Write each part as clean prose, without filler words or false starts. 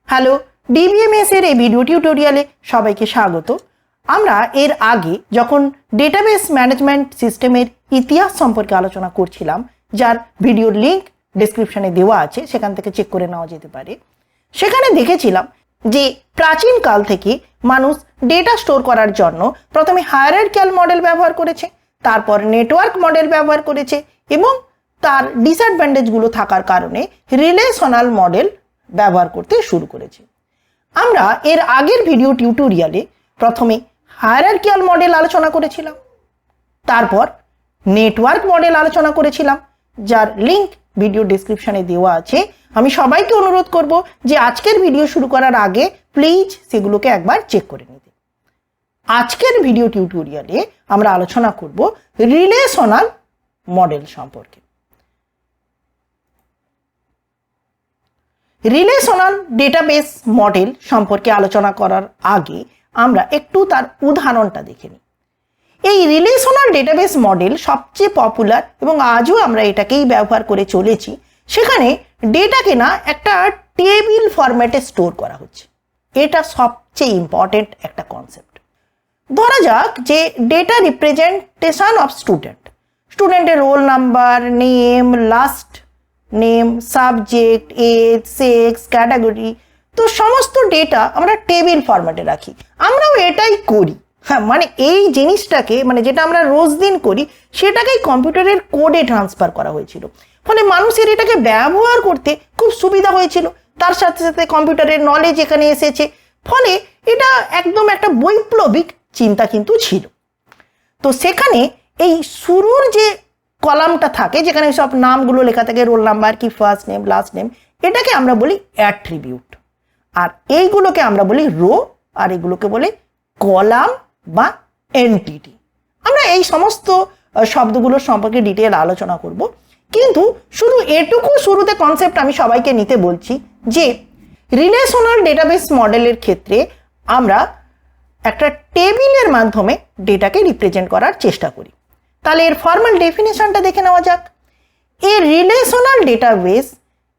Hello, DBMS এর এই video টিউটোরিয়ালে সবাইকে স্বাগত। আমরা এর আগে যখন ডেটাবেস ম্যানেজমেন্ট সিস্টেমের ইতিহাস সম্পর্কে আলোচনা করছিলাম, যার ভিডিওর লিংক ডেসক্রিপশনে দেওয়া আছে, সেখান থেকে চেক করে নেওয়া যেতে পারে। সেখানে দেখেছিলাম যে প্রাচীন কাল থেকে মানুষ ডেটা স্টোর করার জন্য প্রথমে হায়ারার্কিয়াল মডেল ব্যবহার করেছে, তারপর নেটওয়ার্ক মডেল ব্যবহার করেছে এবং তার ডিসঅ্যাডভান্টেজগুলো থাকার কারণে রিলেশনাল মডেল ব্যবহার করতে শুরু করেছে। আমরা এর আগের ভিডিও টিউটোরিয়ালে প্রথমে হায়ারার্কিয়াল মডেল আলোচনা করেছিলাম, তারপর নেটওয়ার্ক মডেল আলোচনা করেছিলাম, যার লিংক ভিডিও ডেসক্রিপশনে দেওয়া আছে। আমি সবাইকে অনুরোধ করব যে আজকের ভিডিও শুরু করার আগে প্লিজ সেগুলোকে একবার চেক করে নিতে। আজকের ভিডিও টিউটোরিয়ালে আমরা আলোচনা করব রিলেশনাল মডেল সম্পর্কে। রিলেশনাল ডেটাবেস মডেল সম্পর্কে আলোচনা করার আগে আমরা একটু তার উদাহরণটা দেখে নিই। এই রিলেশনাল ডেটাবেস মডেল সবচেয়ে পপুলার এবং আজও আমরা এটাকেই ব্যবহার করে চলেছি। সেখানে ডেটাকে না একটা টেবিল ফরম্যাটে স্টোর করা হচ্ছে। এটা সবচেয়ে ইম্পর্টেন্ট একটা কনসেপ্ট। ধরা যাক যে ডেটা রিপ্রেজেন্টেশন অফ স্টুডেন্টের roll number, name, last name, subject, age, sex, category, তো সমস্ত ডেটা আমরা টেবিল ফরম্যাটে রাখি। আমরাও এটাই করি। হ্যাঁ, মানে এই জিনিসটাকে, মানে যেটা আমরা রোজ দিন করি, সেটাকেই কম্পিউটারের কোডে ট্রান্সফার করা হয়েছিল। ফলে মানুষের এটাকে ব্যবহার করতে খুব সুবিধা হয়েছিল। তার সাথে সাথে কম্পিউটারের নলেজ এখানে এসেছে। ফলে এটা একদম একটা বৈপ্লবিক চিন্তা কিন্তু ছিল। তো সেখানে এই শুরুর যে কলামটা থাকে, যেখানে সব নামগুলো লেখা থাকে, রোল নাম্বার কি, ফার্স্ট নেম, লাস্ট নেম, এটাকে আমরা বলি অ্যাট্রিবিউট। আর এইগুলোকে আমরা বলি রো, আর এগুলোকে বলি কলাম বা এন্টিটি। আমরা এই সমস্ত শব্দগুলোর সম্পর্কে ডিটেল আলোচনা করব। কিন্তু শুধু এটুকু শুরুতে কনসেপ্ট আমি সবাইকে নিতে বলছি যে রিলেশনাল ডেটাবেস মডেলের ক্ষেত্রে আমরা একটা টেবিলের মাধ্যমে ডেটাকে রিপ্রেজেন্ট করার চেষ্টা করি। তাহলে এর ফর্মাল ডেফিনেশনটা দেখে নেওয়া যাক। A relational database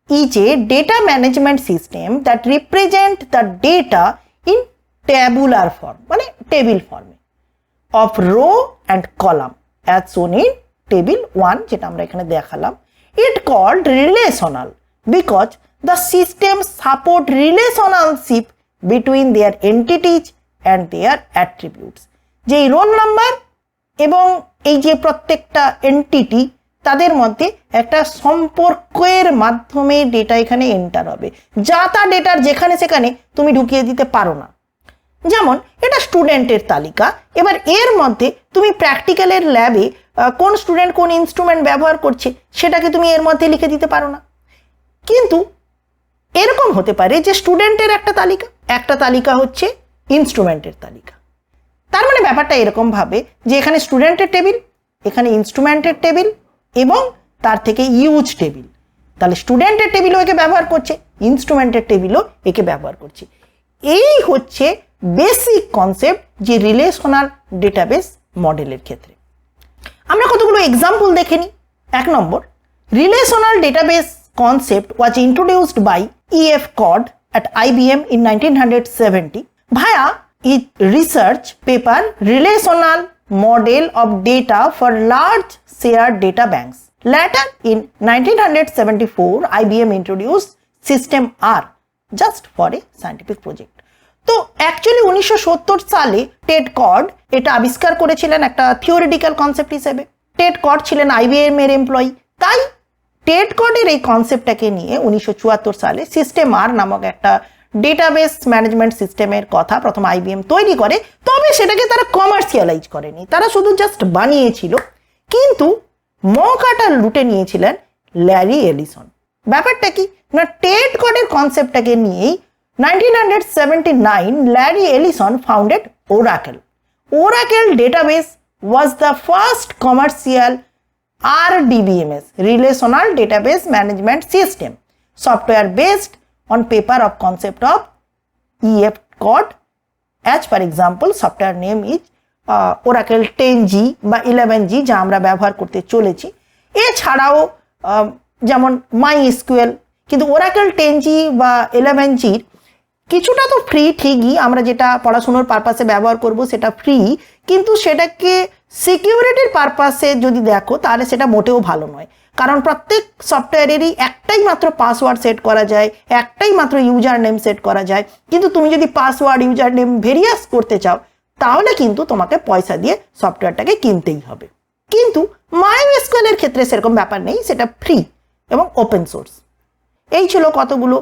is a data management system that represent the data in tabular form, মানে টেবিল ফর্মে, of row and column as shown in table 1, যেটা আমরা এখানে দেখালাম। It called relational because the system support relationship between their entities and their attributes. যেই roll number এবং এই যে প্রত্যেকটা এন্টিটি, তাদের মধ্যে একটা সম্পর্কের মাধ্যমে ডেটা এখানে এন্টার হবে। যা তা ডেটার যেখানে সেখানে তুমি ঢুকিয়ে দিতে পারো না। যেমন এটা স্টুডেন্টের তালিকা, এবার এর মধ্যে তুমি প্র্যাকটিক্যালের ল্যাবে কোন স্টুডেন্ট কোন ইনস্ট্রুমেন্ট ব্যবহার করছে সেটাকে তুমি এর মধ্যে লিখে দিতে পারো না। কিন্তু এরকম হতে পারে যে স্টুডেন্টের একটা তালিকা হচ্ছে ইনস্ট্রুমেন্টের তালিকা। তার মানে ব্যাপারটা এরকম ভাবে যে এখানে স্টুডেন্টের টেবিল, এখানে ইনস্ট্রুমেন্টের টেবিল এবং তার থেকে ইউজ টেবিল। তাহলে স্টুডেন্টের টেবিলও একে ব্যবহার করছে, ইনস্ট্রুমেন্টের টেবিলও একে ব্যবহার করছে। এই হচ্ছে বেসিক কনসেপ্ট যে রিলেশনাল ডেটাবেস মডেলের ক্ষেত্রে। আমরা কতগুলো এক্সাম্পল দেখে নিই। 1 নম্বর, relational database concept was introduced by E.F. Codd at IBM in 1970 via its research paper Relational Model of Data for Large Shared Data Banks. Later in 1974, IBM introduced System R just for a scientific project. তো actually 1970 সালে Ted code এটা আবিষ্কার করেছিলেন একটা theoretical concept হিসেবে। Ted code ছিলেন IBM এর employee. তাই টেড কডের এই কনসেপ্টটাকে নিয়ে 1974 সালে সিস্টেম আর নামক একটা ডেটাবেস ম্যানেজমেন্ট সিস্টেমের কথা প্রথম IBM তৈরি করে। তবে সেটাকে তারা কমার্শিয়ালাইজ করেনি, তারা শুধু জাস্ট বানিয়েছিল। কিন্তু মৌকাটা লুটে নিয়েছিলেন ল্যারি এলিসন। ব্যাপারটা কি না, টেড কডের কনসেপ্টটাকে নিয়েই 1979 Larry Ellison founded Oracle. Oracle database was the first commercial RDBMS, Relational Database Management System, software based on paper of concept of E.F. Codd. As for example, software name is Oracle 10G বা 11G, যা আমরা ব্যবহার করতে চলেছি। এছাড়াও যেমন MySQL, কিন্তু Oracle 10G বা 11G কিছুটা তো ফ্রি ঠিকই, আমরা যেটা পড়াশোনার পারপাসে ব্যবহার করব সেটা ফ্রি, কিন্তু সেটাকে সিকিউরিটির পারপাসে যদি দেখো তাহলে সেটা মোটেও ভালো নয়। কারণ প্রত্যেক সফটওয়্যারেরই একটাই মাত্র পাসওয়ার্ড সেট করা যায়, একটাই মাত্র ইউজার নেম সেট করা যায়। কিন্তু তুমি যদি পাসওয়ার্ড ইউজার নেম ভেরিয়াস করতে চাও তাহলে কিন্তু তোমাকে পয়সা দিয়ে সফটওয়্যারটাকে কিনতেই হবে। কিন্তু MySQL এর ক্ষেত্রে সেরকম ব্যাপার নেই, সেটা ফ্রি এবং ওপেন সোর্স। এই ছিল কতগুলো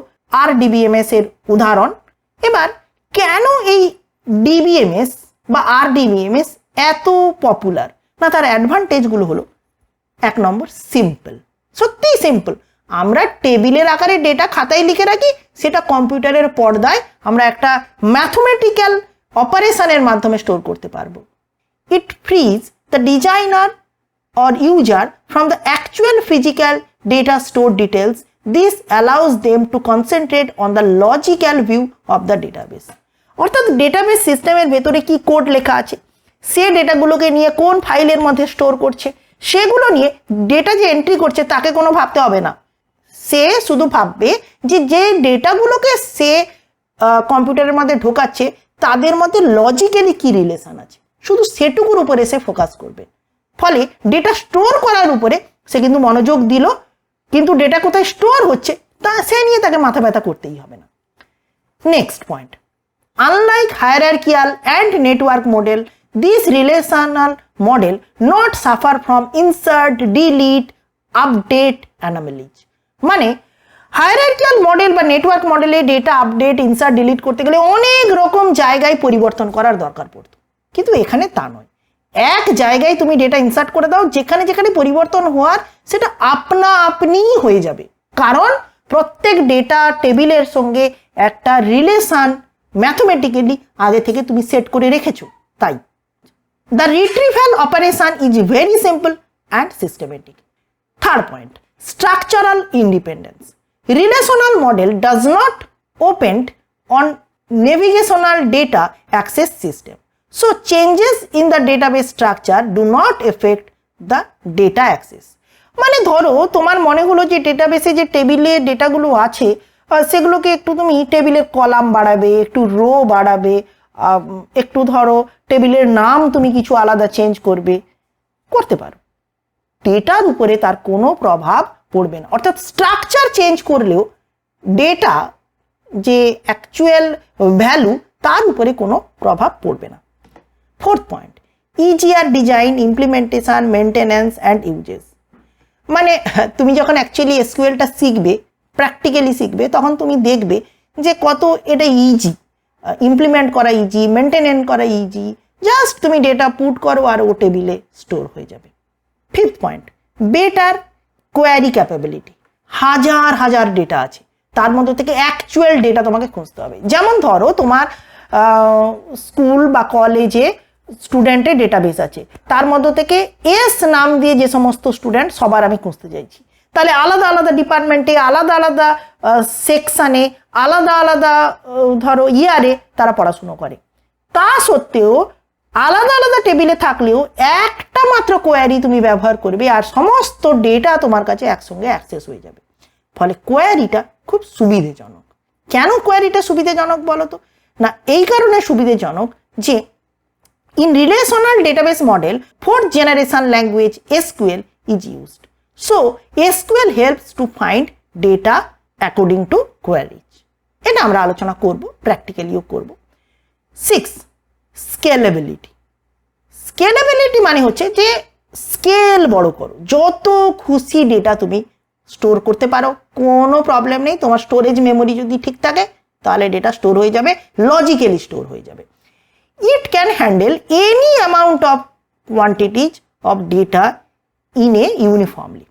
RDBMS এর উদাহরণ। এবার কেন এই DBMS বা RDBMS এত পপুলার? না, তার অ্যাডভান্টেজগুলো হলো, 1 নম্বর সিম্পল, সত্যিই সিম্পল। আমরা টেবিলের আকারে ডেটা খাতায় লিখে রাখি, সেটা কম্পিউটারের পর্দায় আমরা একটা ম্যাথমেটিক্যাল অপারেশনের মাধ্যমে স্টোর করতে পারবো। It freeze the designer or user from the actual physical data stored details. This allows them to concentrate on the logical view of the database. অর্থাৎ ডেটাবেস সিস্টেমের ভেতরে কি কোড লেখা আছে, সে ডেটাগুলোকে নিয়ে কোন ফাইলের মধ্যে স্টোর করছে, সেগুলো নিয়ে ডেটা যে এন্ট্রি করছে তাকে কোনো ভাবতে হবে না। সে শুধু ভাববে যে যে ডেটাগুলোকে সে কম্পিউটারের মধ্যে ঢোকাচ্ছে তাদের মধ্যে লজিক্যালি কি রিলেশন আছে, শুধু সেটুকুর উপরে সে ফোকাস করবে। ফলে ডেটা স্টোর করার উপরে সে কিন্তু মনোযোগ দিল, কিন্তু ডেটা কোথায় স্টোর হচ্ছে তা সে নিয়ে তাকে মাথা ব্যথা করতেই হবে না। Next point, unlike hierarchical and network model, this relational model not suffer from insert, delete, update anomalies. মানে হায়ারার্কিয়াল মডেল বা নেটওয়ার্ক মডেলে ডেটা আপডেট, ইনসার্ট, ডিলিট করতে গেলে অনেক রকম জায়গায় পরিবর্তন করার দরকার পড়তো, কিন্তু এখানে তা নয়। এক জায়গায় তুমি ডেটা ইনসার্ট করে দাও, যেখানে যেখানে পরিবর্তন হওয়ার সেটা আপনা আপনিই হয়ে যাবে, কারণ প্রত্যেক ডেটা টেবিলের সঙ্গে একটা রিলেশন ম্যাথমেটিক্যালি আগে থেকে তুমি সেট করে রেখেছো। তাই the retrieval operation is very simple and systematic. Third point, structural independence. Relational model does not opened on navigational data access system. So changes in the database structure do not affect the data access. মানে ধরো তোমার মনে হলো যে ডেটাবেসে যে টেবিলে ডেটাগুলো আছে সেগুলোকে একটু তুমি টেবিলের কলাম বাড়াবে, একটু রো বাড়াবে, একটু ধরো টেবিলের নাম তুমি কিছু আলাদা চেঞ্জ করতে পারো, ডেটার উপরে তার কোনো প্রভাব পড়বে না। অর্থাৎ স্ট্রাকচার চেঞ্জ করলেও ডেটা যে অ্যাকচুয়াল ভ্যালু তার উপরে কোনো প্রভাব পড়বে না। Fourth point, easier design, implementation, maintenance and uses. মানে তুমি যখন অ্যাকচুয়ালি এসকিউএলটা শিখবে, প্র্যাকটিক্যালি শিখবে, তখন তুমি দেখবে যে কত এটা ইজি, ইমপ্লিমেন্ট করা ইজি, মেনটেনেন্স করা ইজি, জাস্ট তুমি ডেটা পুট করো আর ও টেবিলে স্টোর হয়ে যাবে। Fifth point, better query capability. হাজার হাজার ডেটা আছে, তার মধ্যে থেকে অ্যাকচুয়াল ডেটা তোমাকে খুঁজতে হবে। যেমন ধরো তোমার স্কুল বা কলেজে স্টুডেন্টের ডেটাবেস আছে, তার মধ্যে থেকে এস নাম দিয়ে যে সমস্ত স্টুডেন্ট সবার আমি খুঁজতে চাইছি, তাহলে আলাদা আলাদা ডিপার্টমেন্টে, আলাদা আলাদা সেকশানে, আলাদা আলাদা ধরো ইয়ারে তারা পড়াশুনো করে। তা সত্ত্বেও আলাদা আলাদা টেবিলে থাকলেও একটা মাত্র কোয়ারি তুমি ব্যবহার করবে আর সমস্ত ডেটা তোমার কাছে একসঙ্গে অ্যাক্সেস হয়ে যাবে। ফলে কোয়ারিটা খুব সুবিধাজনক। কেন কোয়ারিটা সুবিধাজনক বলো তো? না, এই কারণে সুবিধাজনক যে in relational database model, 4th generation language SQL is used. So SQL helps to find data according to queries. এটা আমরা আলোচনা করব, প্র্যাকটিক্যালিও করব। 6, স্কেলেবিলিটি। স্কেলেবিলিটি মানে হচ্ছে যে স্কেল বড় করো, যত খুশি ডেটা তুমি স্টোর করতে পারো, কোনো প্রবলেম নেই। তোমার স্টোরেজ মেমোরি যদি ঠিক থাকে তাহলে ডেটা স্টোর হয়ে যাবে, লজিক্যালি স্টোর হয়ে যাবে। It can handle any amount of quantities of data in a uniformly.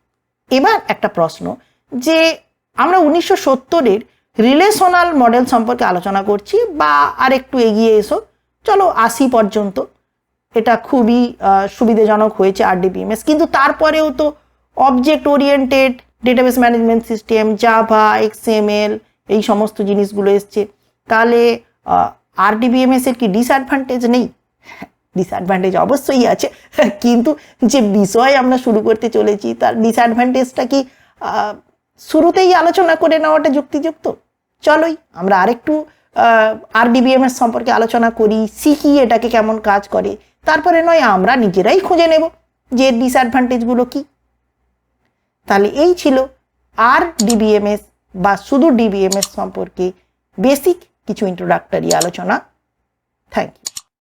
এবার একটা প্রশ্ন, যে আমরা 1970-এর রিলেশনাল মডেল সম্পর্কে আলোচনা করছি, বা আর একটু এগিয়ে এসো, চলো 80 পর্যন্ত, এটা খুবই সুবিধাজনক হয়েছে RDBMS। কিন্তু তারপরেও তো object oriented database management system, Java, XML এই সমস্ত জিনিসগুলো এসছে। তাহলে RDBMS এর কি ডিসঅ্যাডভান্টেজ নেই? ডিসঅ্যাডভান্টেজ অবশ্যই আছে, কিন্তু যে বিষয় আমরা শুরু করতে চলেছি তার ডিসঅ্যাডভান্টেজটা কি শুরুতেই আলোচনা করে নেওয়াটা যুক্তিযুক্ত? চলোই আমরা আরেকটু আর ডিবিএমএস সম্পর্কে আলোচনা করি, শিখি এটাকে কেমন কাজ করে, তারপরে নয় আমরা নিজেরাই খুঁজে নেব যে ডিসঅ্যাডভান্টেজগুলো কি। তাহলে এই ছিল আর ডিবিএমএস বা শুধু ডিবিএমএস সম্পর্কে বেসিক কিছু ইন্ট্রোডাক্টরি আলোচনা। Thank you.